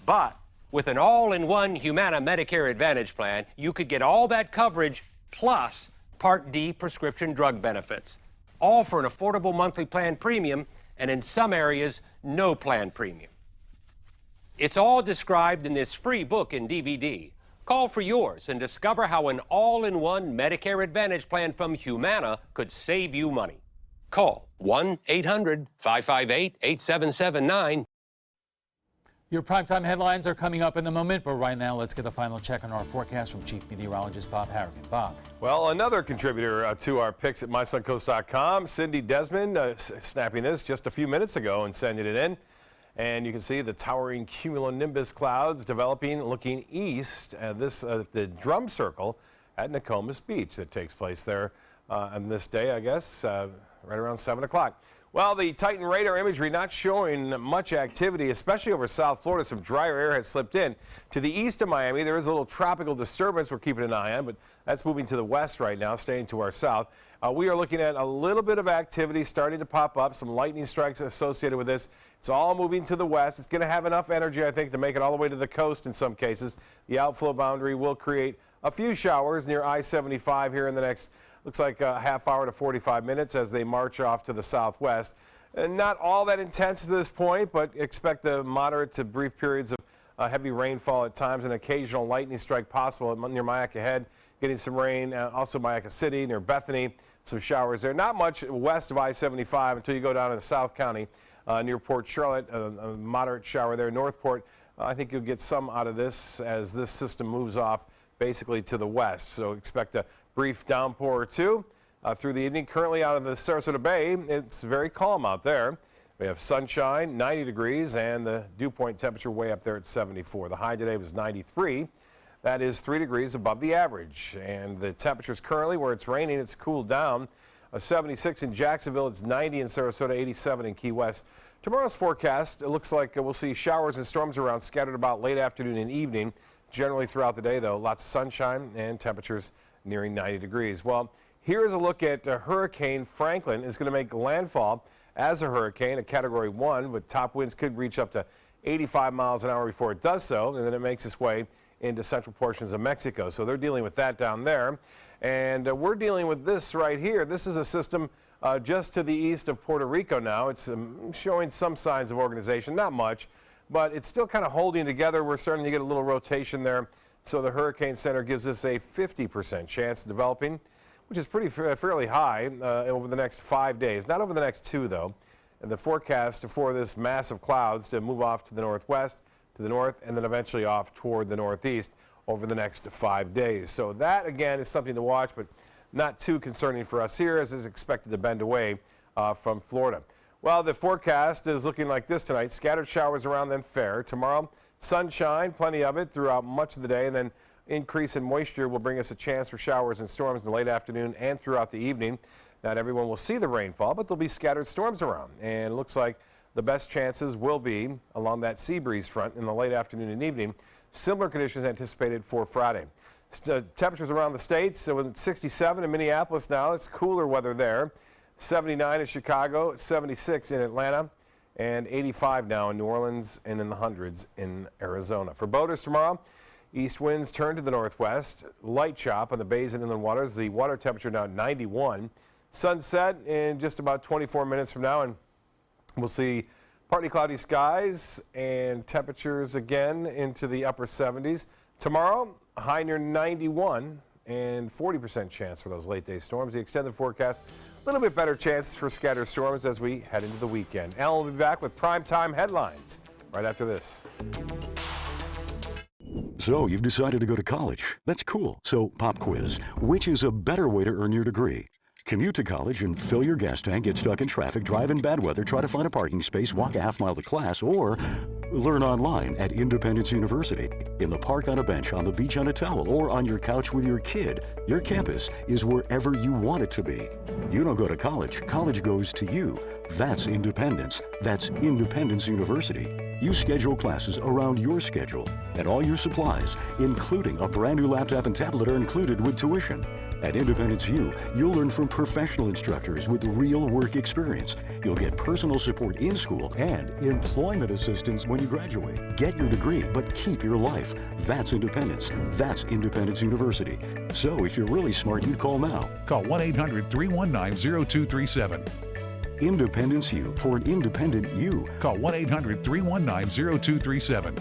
But with an all-in-one Humana Medicare Advantage plan, you could get all that coverage plus Part D prescription drug benefits, all for an affordable monthly plan premium, and in some areas, no plan premium. It's all described in this free book and DVD. Call for yours and discover how an all-in-one Medicare Advantage plan from Humana could save you money. Call 1-800-558-8779. Your primetime headlines are coming up in a moment, but right now let's get a final check on our forecast from Chief Meteorologist Bob Harrigan. Bob. Well, another contributor to our picks at mysuncoast.com, Cindy Desmond, snapping this just a few minutes ago and sending it in. And you can see the towering cumulonimbus clouds developing looking east at the drum circle at Nokomis Beach that takes place there on this day, I guess, right around 7 o'clock. Well, the Titan radar imagery not showing much activity, especially over South Florida. Some drier air has slipped in. To the east of Miami, there is a little tropical disturbance we're keeping an eye on, but that's moving to the west right now, staying to our south. We are looking at a little bit of activity starting to pop up, some lightning strikes associated with this. It's all moving to the west. It's going to have enough energy, I think, to make it all the way to the coast in some cases. The outflow boundary will create a few showers near I-75 here in the next, looks like a half hour to 45 minutes as they march off to the southwest. And not all that intense at this point, but expect the moderate to brief periods of heavy rainfall at times, an occasional lightning strike possible near Myakka Head, getting some rain, also Myakka City, near Bethany, some showers there. Not much west of I-75 until you go down to South County near Port Charlotte, a moderate shower there. Northport, I think you'll get some out of this as this system moves off basically to the west. So expect a brief downpour or two through the evening. Currently out of the Sarasota Bay, it's very calm out there. We have sunshine, 90 degrees, and the dew point temperature way up there at 74. The high today was 93. That is 3 degrees above the average. And the temperatures currently, where it's raining, it's cooled down. 76 in Jacksonville, it's 90 in Sarasota, 87 in Key West. Tomorrow's forecast, it looks like we'll see showers and storms around scattered about late afternoon and evening. Generally throughout the day, though, lots of sunshine and temperatures nearing 90 degrees. Well, here's a look at Hurricane Franklin. Is going to make landfall as a hurricane, a Category 1, but top winds could reach up to 85 miles an hour before it does so, and then it makes its way into central portions of Mexico. So they're dealing with that down there. And we're dealing with this right here. This is a system just to the east of Puerto Rico now. It's showing some signs of organization, not much, but it's still kind of holding together. We're starting to get a little rotation there. So the Hurricane Center gives us a 50% chance of developing, which is fairly high over the next 5 days. Not over the next 2, though. And the forecast for this mass of clouds to move off to the northwest, to the north, and then eventually off toward the northeast over the next 5 days. So that, again, is something to watch, but not too concerning for us here, as is expected to bend away from Florida. Well, the forecast is looking like this tonight. Scattered showers around, then fair. Tomorrow, sunshine, plenty of it throughout much of the day, and then increase in moisture will bring us a chance for showers and storms in the late afternoon and throughout the evening. Not everyone will see the rainfall, but there'll be scattered storms around, and it looks like the best chances will be along that sea breeze front in the late afternoon and evening. Similar conditions anticipated for Friday. Temperatures around the states, so with 67 in Minneapolis now, it's cooler weather there. 79 in Chicago, 76 in Atlanta, and 85 now in New Orleans and in the hundreds in Arizona. For boaters tomorrow, east winds turn to the northwest, light chop on the bays and inland waters. The water temperature now 91. Sunset in just about 24 minutes from now, and we'll see partly cloudy skies and temperatures again into the upper 70s. Tomorrow, a high near 91 and 40% chance for those late day storms. The extended forecast, a little bit better chances for scattered storms as we head into the weekend. Alan will be back with primetime headlines right after this. So you've decided to go to college. That's cool. So pop quiz. Which is a better way to earn your degree? Commute to college and fill your gas tank, get stuck in traffic, drive in bad weather, try to find a parking space, walk a half-mile to class, or learn online at Independence University. In the park on a bench, on the beach on a towel, or on your couch with your kid, your campus is wherever you want it to be. You don't go to college. College goes to you. That's independence. That's Independence University. You schedule classes around your schedule, and all your supplies, including a brand new laptop and tablet, are included with tuition. At Independence U, you'll learn from professional instructors with real work experience. You'll get personal support in school and employment assistance when you graduate. Get your degree, but keep your life. That's independence. That's Independence University. So if you're really smart, you'd call now. Call 1-800-319-0237. Independence U, for an independent you. Call 1-800-319-0237.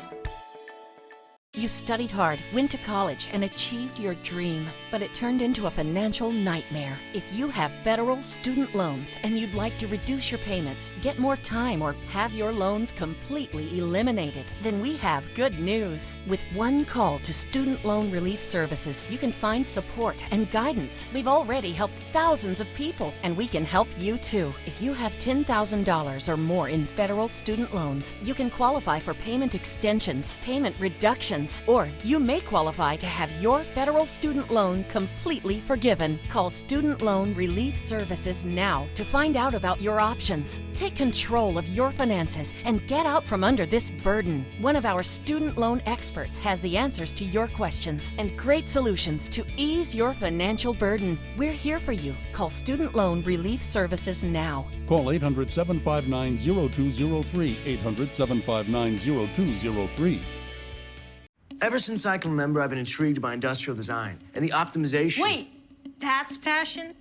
You studied hard, went to college, and achieved your dream, but it turned into a financial nightmare. If you have federal student loans and you'd like to reduce your payments, get more time, or have your loans completely eliminated, then we have good news. With one call to Student Loan Relief Services, you can find support and guidance. We've already helped thousands of people, and we can help you too. If you have $10,000 or more in federal student loans, you can qualify for payment extensions, payment reductions, or you may qualify to have your federal student loan completely forgiven. Call Student Loan Relief Services now to find out about your options. Take control of your finances and get out from under this burden. One of our student loan experts has the answers to your questions and great solutions to ease your financial burden. We're here for you. Call Student Loan Relief Services now. Call 800-759-0203, 800-759-0203. Ever since I can remember, I've been intrigued by industrial design and the optimization. Wait, that's passion?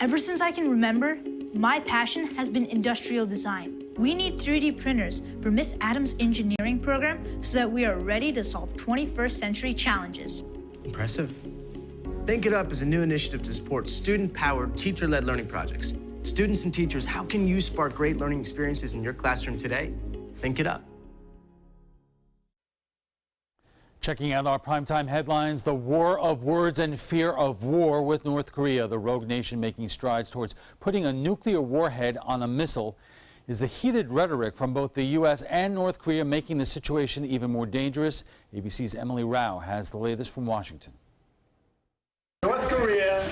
Ever since I can remember, my passion has been industrial design. We need 3D printers for Miss Adams' engineering program so that we are ready to solve 21st century challenges. Impressive. Think It Up is a new initiative to support student-powered, teacher-led learning projects. Students and teachers, how can you spark great learning experiences in your classroom today? Think It Up. Checking out our primetime headlines, the war of words and fear of war with North Korea. The rogue nation making strides towards putting a nuclear warhead on a missile. Is the heated rhetoric from both the U.S. and North Korea making the situation even more dangerous? ABC's Emily Rao has the latest from Washington. North Korea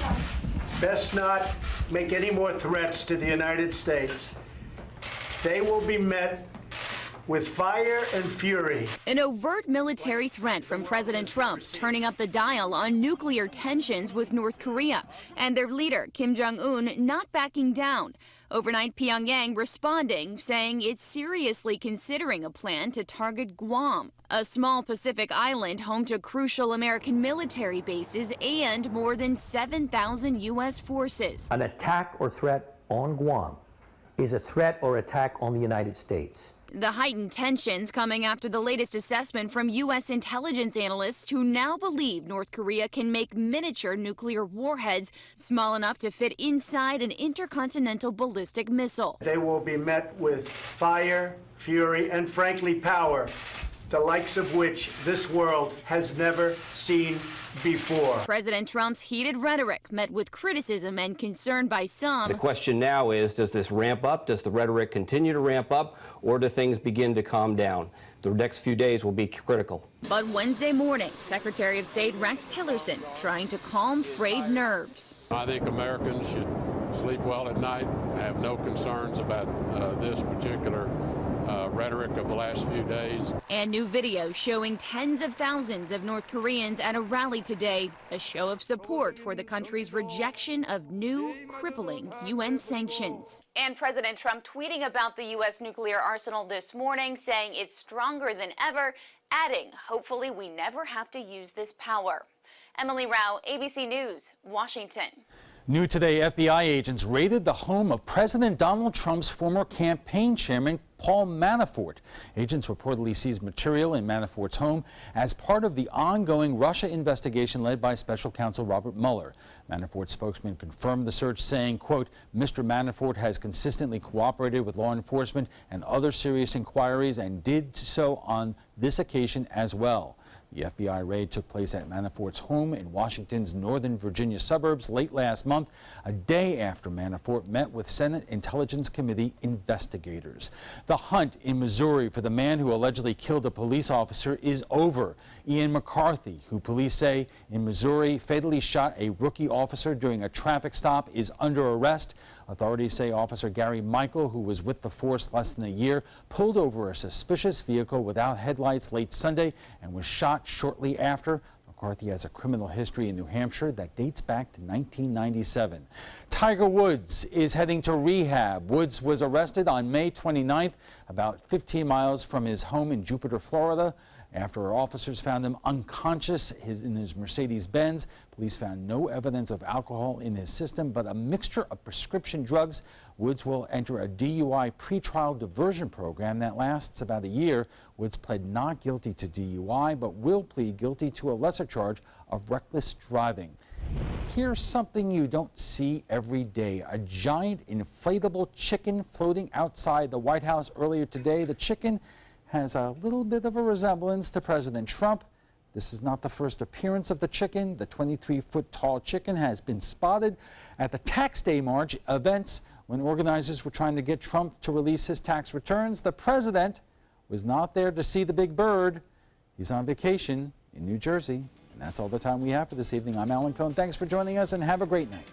best not make any more threats to the United States. They will be met with fire and fury. An overt military threat from President Trump, turning up the dial on nuclear tensions with North Korea, and their leader, Kim Jong-un, not backing down. Overnight, Pyongyang responding, saying it's seriously considering a plan to target Guam, a small Pacific island home to crucial American military bases and more than 7,000 U.S. forces. An attack or threat on Guam is a threat or attack on the United States. The heightened tensions coming after the latest assessment from U.S. intelligence analysts who now believe North Korea can make miniature nuclear warheads small enough to fit inside an intercontinental ballistic missile. They will be met with fire, fury, and frankly power, the likes of which this world has never seen before. President Trump's heated rhetoric met with criticism and concern by some. The question now is, does this ramp up? Does the rhetoric continue to ramp up, or do things begin to calm down? The next few days will be critical. But Wednesday morning, Secretary of State Rex Tillerson trying to calm frayed nerves. I think Americans should sleep well at night, have no concerns about this particular rhetoric of the last few days. And new video showing tens of thousands of North Koreans at a rally today, a show of support for the country's rejection of new, crippling UN sanctions. And President Trump tweeting about the U.S. nuclear arsenal this morning, saying it's stronger than ever, adding, hopefully we never have to use this power. Emily Rao, ABC News, Washington. New today, FBI agents raided the home of President Donald Trump's former campaign chairman, Paul Manafort. Agents reportedly seized material in Manafort's home as part of the ongoing Russia investigation led by special counsel Robert Mueller. Manafort's spokesman confirmed the search, saying, quote, Mr. Manafort has consistently cooperated with law enforcement and other serious inquiries and did so on this occasion as well. The FBI raid took place at Manafort's home in Washington's Northern Virginia suburbs late last month, a day after Manafort met with Senate Intelligence Committee investigators. The hunt in Missouri for the man who allegedly killed a police officer is over. Ian McCarthy, who police say in Missouri fatally shot a rookie officer during a traffic stop, is under arrest. Authorities say Officer Gary Michael, who was with the force less than a year, pulled over a suspicious vehicle without headlights late Sunday and was shot shortly after. McCarthy has a criminal history in New Hampshire that dates back to 1997. Tiger Woods is heading to rehab. Woods was arrested on May 29th, about 15 miles from his home in Jupiter, Florida, after officers found him unconscious in his Mercedes-Benz. Police found no evidence of alcohol in his system, but a mixture of prescription drugs. Woods will enter a DUI pretrial diversion program that lasts about a year. Woods pled not guilty to DUI, but will plead guilty to a lesser charge of reckless driving. Here's something you don't see every day. A giant inflatable chicken floating outside the White House earlier today. The chicken has a little bit of a resemblance to President Trump. This is not the first appearance of the chicken. The 23-foot-tall chicken has been spotted at the Tax Day March events when organizers were trying to get Trump to release his tax returns. The president was not there to see the big bird. He's on vacation in New Jersey. And that's all the time we have for this evening. I'm Alan Cohn. Thanks for joining us and have a great night.